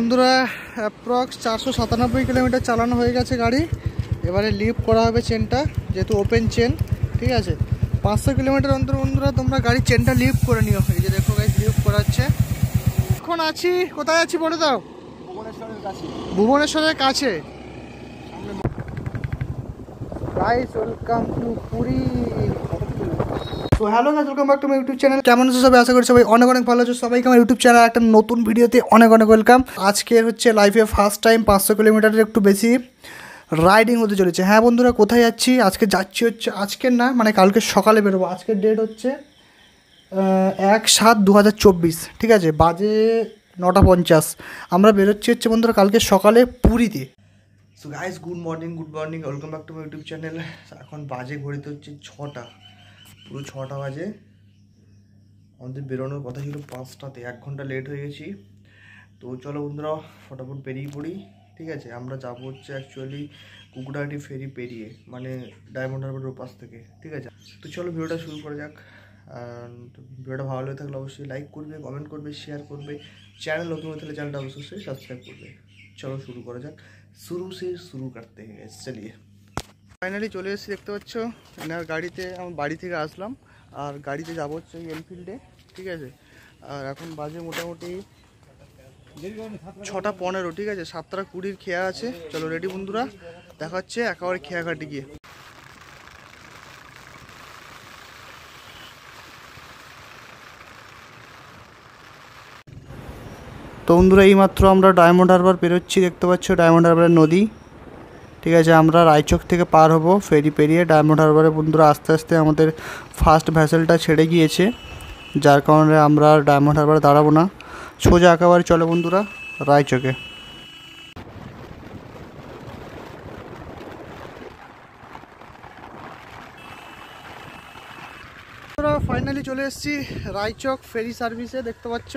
বন্ধুরা approx 497 kilometre চালানো হয়ে গেছে গাড়ি। এবারে লিফট করা হবে চেনটা, যেহেতু ওপেন চেন। ঠিক আছে, 500 কিলোমিটার অন্তর বন্ধুরা তোমরা গাড়ির চেনটা লিফট করে নিও। এই যে দেখো গাইস, লিফট করাচ্ছে। এখন আছি কোথায় আছি বলে দাও? ভুবনেশ্বরের কাছে। ভুবনেশ্বরের কাছে গাইস, ওয়েলকাম টু পুরী। তো hello guys, welcome back to my YouTube channel. কেমন আছো সবাই? আশা করি সবাই অনেক অনেক ভালো আছো। সবাইকে আমার ইউটিউব চ্যানেল একটা নতুন ভিডিওতে অনেক অনেক ওয়েলকাম। আজকে হচ্ছে লাইফে ফার্স্ট টাইম 500 কিলোমিটারের একটু বেশি রাইডিং হতে চলেছে। হ্যাঁ বন্ধুরা, কোথায় যাচ্ছি? আজকে যাচ্ছি হচ্ছে, আজকের না মানে কালকে সকালে বেরোবো। আজকের ডেট হচ্ছে 1/7/2024। ঠিক আছে, বাজে 9:50। আমরা বেরোচ্ছি হচ্ছে বন্ধুরা কালকে সকালে পুরীতে। So guys, good morning welcome back to my YouTube channel. এখন বাজে ঘড়িতে হচ্ছে 6টা, পুরো 6টা বাজে। আমাদের বেরোনোর কথা ছিল 5টাতে, 1 ঘন্টা লেট হয়ে গেছি। তো চলো বন্ধুরা ফটাফট বেরিয়ে পড়ি। ঠিক আছে, আমরা যাবো হচ্ছে অ্যাকচুয়ালি কুকুরহাটি ফেরি পেরিয়ে, মানে ডায়মন্ড হারবারের পাশ থেকে। ঠিক আছে, তো চলো ভিডিওটা শুরু করা যাক। ভিডিওটা ভালো লেগে থাকলে অবশ্যই লাইক করবে, কমেন্ট করবে, শেয়ার করবে। চ্যানেল নতুন হয়ে থাকলে চ্যানেলটা অবশ্যই সাবস্ক্রাইব করবে। চলো শুরু করা যাক, শুরু করতে हैं। চলিয়ে ফাইনালি চলে এসেছি, দেখতে পাচ্ছ এনার গাড়িতে। আমার বাড়ি থেকে আসলাম আর গাড়িতে যাবো হচ্ছে এনফিল্ডে। ঠিক আছে, আর এখন বাজে মোটামুটি 6:15। ঠিক আছে, 7:20 খেয়া আছে। চলো রেডি বন্ধুরা, দেখা হচ্ছে একেবারে খেয়াঘাটে গিয়ে। তো বন্ধুরা এইমাত্র আমরা ডায়মন্ড হারবার পেরোচ্ছি, দেখতে পাচ্ছ ডায়মন্ড হারবারের নদী। ঠিক আছে, আমরা রায়চক থেকে পার হব ফেরি পেরিয়ে ডায়মন্ড হারবারে। বন্ধুরা আস্তে আস্তে আমাদের ফার্স্ট ভ্যাসেলটা ছেড়ে গিয়েছে, যার কারণে আমরা ডায়মন্ড হারবারে দাঁড়াবো না, সোজা একেবারে চলে বন্ধুরা রায়চকে। ফাইনালি চলে এসেছি রায়চক ফেরি সার্ভিসে, দেখতে পাচ্ছ।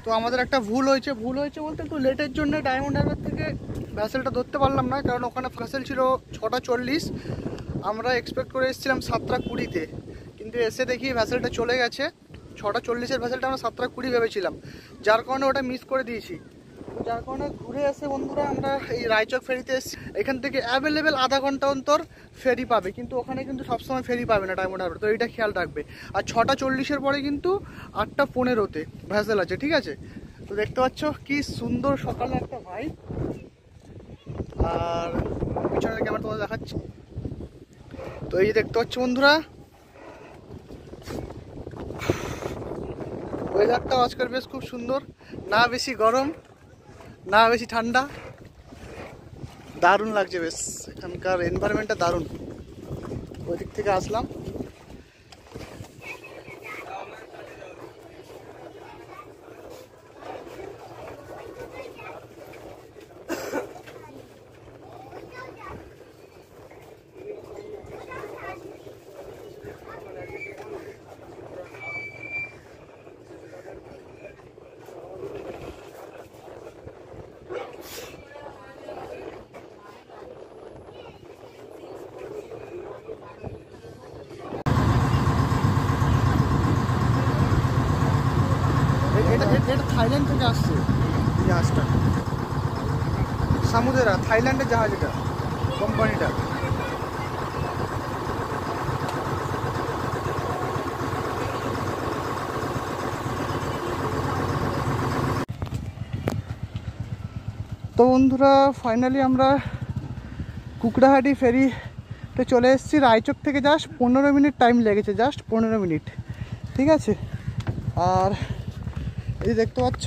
তো আমাদের একটা ভুল হয়েছে বলতে একটু লেটের জন্য ডায়মন্ড হারবার থেকে ভ্যাসেলটা ধরতে পারলাম না, কারণ ওখানে ভ্যাসেল ছিল 6:40। আমরা এক্সপেক্ট করে এসেছিলাম 7:20-তে, কিন্তু এসে দেখি ভ্যাসেলটা চলে গেছে। 6:40-এর ভ্যাসেলটা আমরা 7:20 ভেবেছিলাম, যার কারণে ওটা মিস করে দিয়েছি। যার কারণে ঘুরে এসে বন্ধুরা আমরা এই রায়চক ফেরিতে এসেছি। এখান থেকে অ্যাভেলেবেল আধা ঘন্টা অন্তর ফেরি পাবে, কিন্তু ওখানে কিন্তু সবসময় ফেরি পাবে না ডায়মন্ড হারবার। তো এইটা খেয়াল রাখবে। আর 6:40-এর পরে কিন্তু 8:15-তে ভ্যাসেল আছে। ঠিক আছে, তো দেখতে পাচ্ছ কি সুন্দর সকালে একটা ভাই। আর পিছনের ক্যামেরা তোমাদের দেখাচ্ছি। তো এই যে দেখতে পাচ্ছ বন্ধুরা, ওয়েদারটা আজকের বেশ খুব সুন্দর, না বেশি গরম না বেশি ঠান্ডা, দারুণ লাগছে বেশ। এখানকার এনভায়রনমেন্টটা দারুণ। ওই দিক থেকে আসলাম। এটা থাইল্যান্ড থেকে আসছে জাহাজটা, সামুদ্রা থাইল্যান্ডের জাহাজ এটা, কোম্পানিটা। তো বন্ধুরা ফাইনালি আমরা কুকড়াহাটি ফেরিতে চলে এসেছি। রায়চক থেকে জাস্ট 15 মিনিট টাইম লেগেছে, জাস্ট 15 মিনিট। ঠিক আছে, আর এই দেখতে পাচ্ছ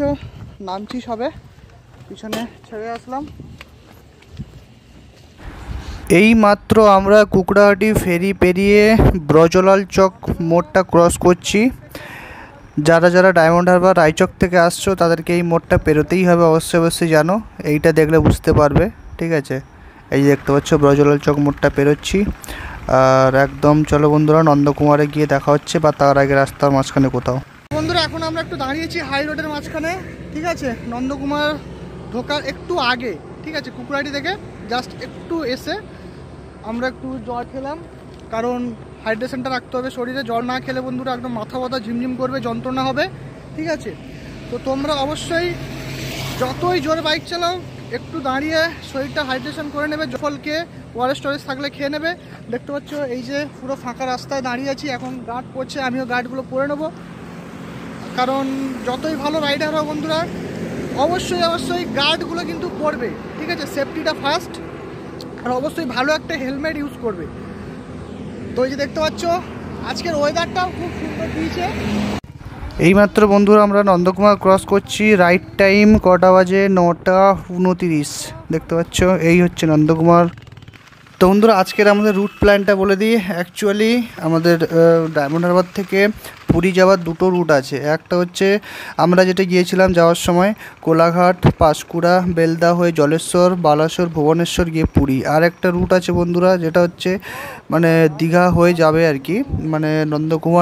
নামছি সবে, পিছনে ছেড়ে আসলাম। এই মাত্র আমরা কুকড়াহাটি ফেরি পেরিয়ে ব্রজলাল চক মোড়টা ক্রস করছি। যারা যারা ডায়মন্ড হারবার রায়চক থেকে আসছো তাদেরকে এই মোড়টা পেরোতেই হবে, অবশ্যই জানো, এইটা দেখলে বুঝতে পারবে। ঠিক আছে, এই যে দেখতে পাচ্ছ ব্রজলাল চক মোড়টা পেরোচ্ছি। আর একদম চলো বন্ধুরা নন্দকুমারে গিয়ে দেখা হচ্ছে, বা তার আগে রাস্তার মাঝখানে কোথাও। বন্ধুরা এখন আমরা একটু দাঁড়িয়েছি হাই রোডের মাঝখানে। ঠিক আছে, নন্দকুমার ঢোকার একটু আগে। ঠিক আছে, কুকড়াহাটি থেকে জাস্ট একটু এসে আমরা একটু জল খেলাম, কারণ হাইড্রেশনটা রাখতে হবে শরীরে। জল না খেলে বন্ধুরা একদম মাথা ব্যথা ঝিমঝিম করবে, যন্ত্রণা হবে। ঠিক আছে, তো তোমরা অবশ্যই যতই জোরে বাইক চালাও একটু দাঁড়িয়ে শরীরটা হাইড্রেশন করে নেবে, জলকে ওয়ারেস স্টোরেজ থাকলে খেয়ে নেবে। দেখতে পাচ্ছ এই যে পুরো ফাঁকা রাস্তায় দাঁড়িয়ে আছি, এখন গার্ড পড়ছে, আমিও গার্ডগুলো পরে নেবো। কারণ যতই ভালো রাইডার হোক বন্ধুরা, অবশ্যই গার্ডগুলো কিন্তু পরবে, ঠিক আছে? সেফটিটা ফার্স্ট, আর অবশ্যই ভালো একটা হেলমেট ইউজ করবে। তো এই যে দেখতে পাচ্ছ আজকের ওয়েদারটাও খুব সুন্দর দিয়েছে। এইমাত্র বন্ধুরা আমরা নন্দকুমার ক্রস করছি, রাইট টাইম কটা বাজে? 9:29। দেখতে পাচ্ছ এই হচ্ছে নন্দকুমার। তো বন্ধুরা আজকের আমাদের রুট প্ল্যানটা বলে দিই। অ্যাকচুয়ালি আমাদের ডায়মন্ড হারবার থেকে পুরী যাওয়ার দুটো রুট আছে। একটা হচ্ছে আমরা যেটা গিয়েছিলাম যাওয়ার সময় কোলাঘাট, পাঁশকুড়া, বেলদা হয়ে জলেশ্বর, বালাসোর, ভুবনেশ্বর গিয়ে পুরী। আর একটা রুট আছে বন্ধুরা যেটা হচ্ছে মানে দীঘা হয়ে যাবে আর কি, মানে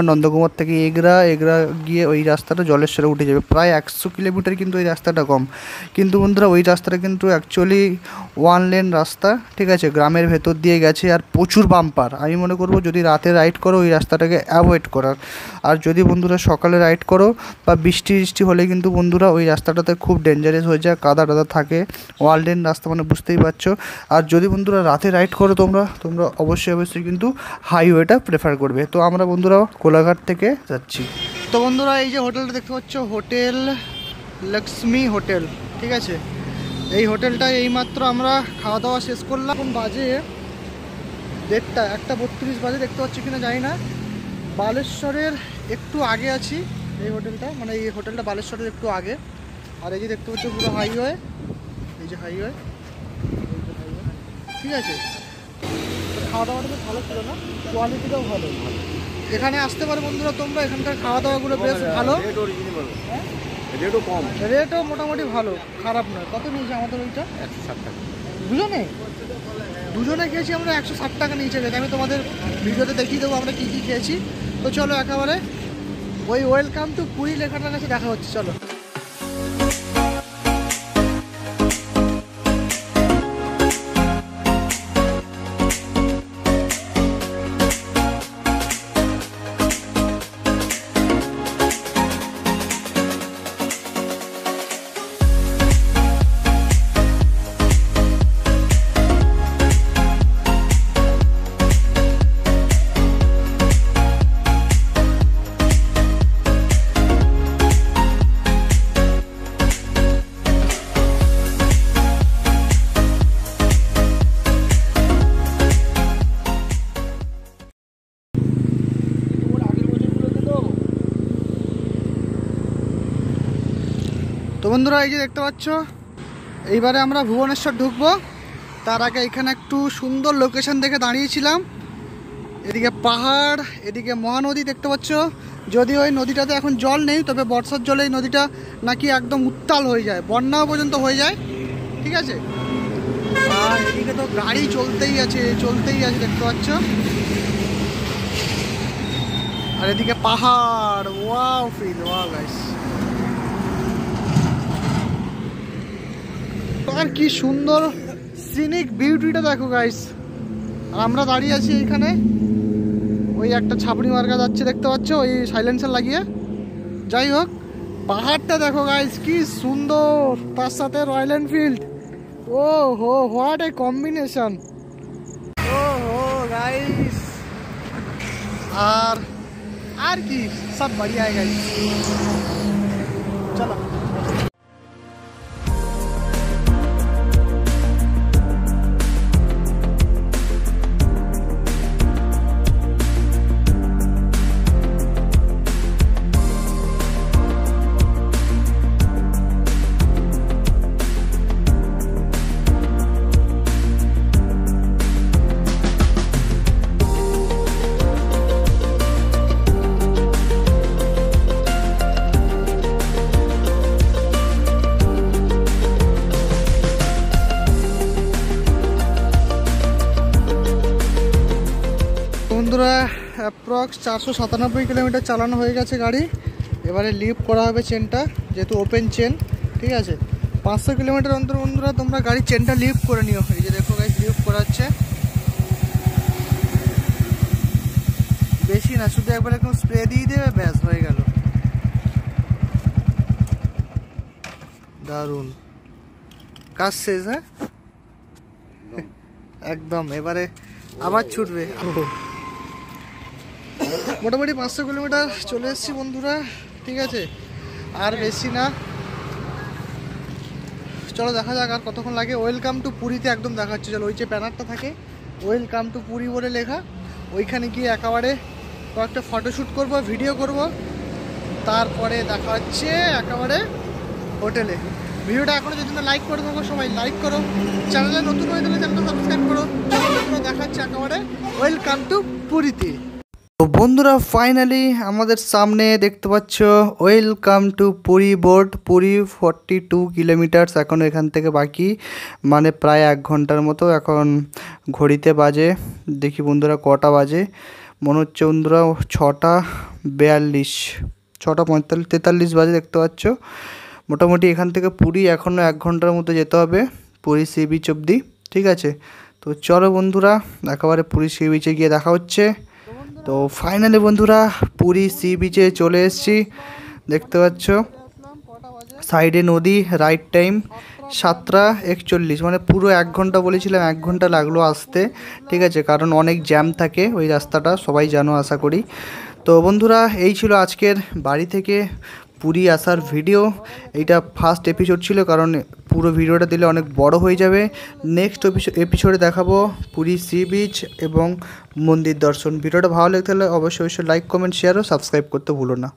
নন্দকুমার থেকে এগরা গিয়ে ওই রাস্তাটা জলেশ্বরে উঠে যাবে। প্রায় 100 কিলোমিটার, কিন্তু ওই রাস্তাটা কম। কিন্তু বন্ধুরা ওই রাস্তাটা কিন্তু অ্যাকচুয়ালি 1 লেন রাস্তা, ঠিক আছে? গ্রামের ভেতর দিয়ে গেছে আর প্রচুর বাম্পার। আমি মনে করবো যদি রাতে রাইড করো ওই রাস্তাটাকে অ্যাভয়েড করার। আর যদি বন্ধুরা সকালে রাইড করো বা বৃষ্টি হলে কিন্তু বন্ধুরা ওই রাস্তাটাতে খুব ডেঞ্জারাস হয়ে যায়, কাদা থাকে। 1 লেন রাস্তা মানে বুঝতেই পারছো। আর যদি বন্ধুরা রাতে রাইড করো তোমরা অবশ্যই কিন্তু হাইওয়েটা প্রেফার করবে। তো আমরা বন্ধুরা কোলাঘাট থেকে যাচ্ছি। তো বন্ধুরা এই যে হোটেলটা দেখতে পাচ্ছ, হোটেল লক্ষ্মী হোটেল, ঠিক আছে? এই হোটেলটায় এইমাত্র আমরা খাওয়া দাওয়া শেষ করলাম। এখন বাজে 1:32 বাজে, দেখতে পাচ্ছি কিনা জানি না। বালেশ্বরের একটু আগে আছি এই হোটেলটা, মানে এই হোটেলটা বালেশ্বরের একটু আগে। আর এই যে দেখতে পাচ্ছ পুরো হাইওয়ে, এই যে হাইওয়ে, ঠিক আছে? খাওয়া দাওয়াটা তো ভালো ছিল না, কোয়ালিটিটাও ভালো। এখানে আসতে পারো বন্ধুরা তোমরা, এখানকার খাওয়া দাওয়াগুলো বেশ ভালো, রেটও মোটামুটি ভালো, খারাপ নয়। কত নিয়েছে আমাদের ওইটা? 160 টাকা দুজনে খেয়েছি আমরা, 160 টাকা নিয়েছে। আমি তোমাদের ভিডিওতে দেখিয়ে দেবো আমরা কী খেয়েছি। তো চলো একেবারে ওই ওয়েলকাম টু পুরী লেখাটার কাছে দেখা হচ্ছে, চলো। তো বন্ধুরা এই যে দেখতে পাচ্ছ এইবারে আমরা ভুবনেশ্বর ঢুকবো। তার আগে এখানে একটু সুন্দর লোকেশন দেখে দাঁড়িয়েছিলাম। এদিকে পাহাড়, এদিকে মহানদী দেখতে পাচ্ছ। যদিও ওই নদীটাতে এখন জল নেই, তবে বর্ষার জলে এই নদীটা নাকি একদম উত্তাল হয়ে যায়, বন্যাও পর্যন্ত হয়ে যায়, ঠিক আছে? আর এদিকে তো গাড়ি চলতেই আছে দেখতে পাচ্ছ। আর এদিকে পাহাড়, ওয়াও ফিল, ওয়াও গাইস। আর কি সুন্দর সিনিক বিউটিটা দেখো গাইস। আর আমরা দাঁড়িয়ে আছি এইখানে, ওই একটা ছাপড়ি মার্কা যাচ্ছে দেখতে পাচ্ছ, ওই সাইলেন্সার লাগিয়ে। যাই হোক, পাহাড়টা দেখো গাইস কি সুন্দর, তার সাথে রয়্যাল এনফিল্ড। ও হো, হোয়াট এ কম্বিনেশন। ও হো গাইস, আর কি সব बढ़िया है गाइस। चलो বন্ধুরা অ্যাপ্রক্স 497 কিলোমিটার চালানো হয়ে গেছে গাড়ি। এবারে লিফট করা হবে চেনটা, যেহেতু ওপেন চেন, ঠিক আছে? 500 কিলোমিটার অন্তর বন্ধুরা তোমরা গাড়ির চেনটা লিফট করে নিও। এই যে দেখো গাইস, লিফট করা হচ্ছে, বেশি না, শুধু একবার একদম স্প্রে দিয়ে দেবে, ব্যাস হয়ে গেল। দারুণ। কাজ শেষ, হ্যাঁ একদম। এবারে আবার ছুটবে। মোটামুটি 500 কিলোমিটার চলে এসেছি বন্ধুরা, ঠিক আছে, আর বেশি না। চলো দেখা যাক আর কতক্ষণ লাগে। ওয়েলকাম টু পুরীতে একদম দেখাচ্ছে। চলো, ওই যে ব্যানারটা থাকে ওয়েলকাম টু পুরী বলে লেখা, ওইখানে গিয়ে একেবারে কয়েকটা ফটোশ্যুট করব, ভিডিও করব, তারপরে দেখা হচ্ছে একেবারে হোটেলে। ভিডিওটা এখনও যদি না লাইক করে দেবো, সবাই লাইক করো, চ্যানেলে নতুন হয়ে গেলে চ্যানেলটা সাবস্ক্রাইব করো। দেখা হচ্ছে একেবারে ওয়েলকাম টু পুরীতে। তো বন্ধুরা ফাইনালি আমাদের সামনে দেখতে পাচ্ছ welcome to Puri board. Puri 42 kilometres এখন এখান থেকে বাকি, মানে প্রায় 1 ঘন্টার মতো। এখন ঘড়িতে বাজে, দেখি বন্ধুরা কটা বাজে, মনে হচ্ছে বন্ধুরা 6:42, 6:43 বাজে দেখতে পাচ্ছ। মোটামুটি এখান থেকে পুরী এখনও 1 ঘন্টার মতো যেতে হবে, পুরী সি বিচ অবধি, ঠিক আছে। তো চলো বন্ধুরা একেবারে পুরী সি বিচে গিয়ে দেখা হচ্ছে। তো ফাইনালি বন্ধুরা পুরী সি বিচে চলে এসেছি, দেখতে পাচ্ছ সাইডে নদী। রাইট টাইম 7:41, মানে পুরো 1 ঘন্টা বলেছিলাম, 1 ঘন্টা লাগলো আসতে, ঠিক আছে, কারণ অনেক জ্যাম থাকে ওই রাস্তাটা, সবাই জানো আশা করি। তো বন্ধুরা এই ছিল আজকের বাড়ি থেকে পুরী আসার ভিডিও। এইটা ফার্স্ট এপিসোড ছিল, কারণ পুরো ভিডিওটা দিলে অনেক বড় হয়ে যাবে। নেক্সট এপিসোডে দেখাবো পুরী সি বিচ এবং মন্দির দর্শন। ভিডিওটা ভালো লেগে থাকলে অবশ্যই লাইক, কমেন্ট, শেয়ার ও সাবস্ক্রাইব করতে ভুলো না।